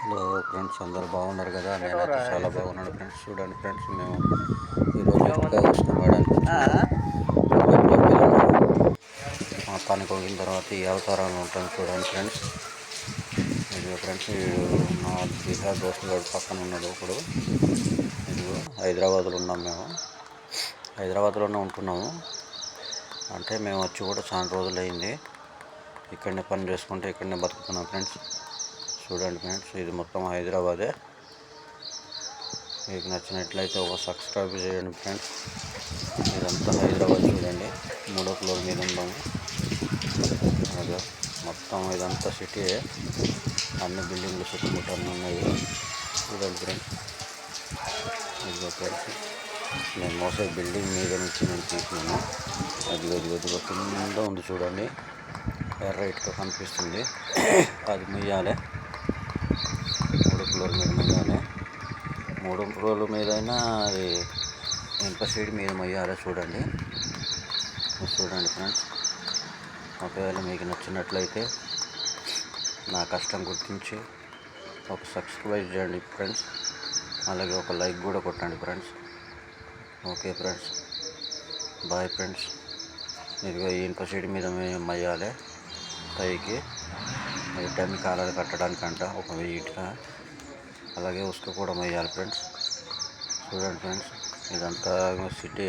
Hello friends, అందరు బాగున్నారు కదా? నేనైతే చాలా బాగున్నాను ఫ్రెండ్స్. చూడండి ఫ్రెండ్స్, మేము ఈరోజు ఇటుక కోసుకునేయడానికి మా పనికి పోయిన తర్వాత ఈ అవతారాలు ఉంటాను. చూడండి ఫ్రెండ్స్, ఇదిగో ఫ్రెండ్స్, మా బీహార్ దోస్తు గారు పక్కన ఉన్నాడు. ఇప్పుడు ఇదిగో హైదరాబాద్లో ఉన్నాం. మేము హైదరాబాద్లోనే ఉంటున్నాము. అంటే మేము వచ్చి కూడా చాలా రోజులు అయింది. ఇక్కడనే పని చేసుకుంటే ఇక్కడనే బతుకుతున్నాం ఫ్రెండ్స్. చూడండి ఫ్రెండ్స్, ఇది మొత్తం హైదరాబాదే. మీకు నచ్చినట్లయితే ఒక సబ్స్క్రైబ్ చేయండి ఫ్రెండ్స్. ఇదంతా హైదరాబాద్. చూడండి, 3వ ఫ్లోర్ మీద ఉన్నాము. అదే మొత్తం ఇదంతా సిటీయే. అన్ని బిల్డింగ్లు చుట్టుముట్టలు ఉన్నాయి. చూడండి ఫ్రెండ్స్, ఇదిగో ఫ్రెండ్స్, నేను మోసే బిల్డింగ్ మీద నుంచి నేను తీసినాను. అదిగో కింద ఉంది చూడండి, ఎర్రైట్గా కనిపిస్తుంది. అది మొయ్యాలి. 3వ ఫ్లోర్ మీద మొయ్యాలి. 3వ ఫ్లోర్ మీద అయినా అది ఇనుప సైడ్ మీద మొయ్యాలి. చూడండి ఫ్రెండ్స్, ఒకవేళ మీకు నచ్చినట్లయితే నా కష్టం గుర్తించి ఒక సబ్స్క్రైబ్ చేయండి ఫ్రెండ్స్. అలాగే ఒక లైక్ కూడా కొట్టండి friends. Okay friends, bye friends. ఇదిగో ఈ ఇనుప సైడ్ మీద మొయ్యాలి పైకి. టెన్ కాలాలు కట్టడానికంట ఒక 1000 ఇటుక. అలాగే ఉసుక కూడా మొయ్యాలి ఫ్రెండ్స్. చూడండి ఫ్రెండ్స్, ఇదంతా సిటీ.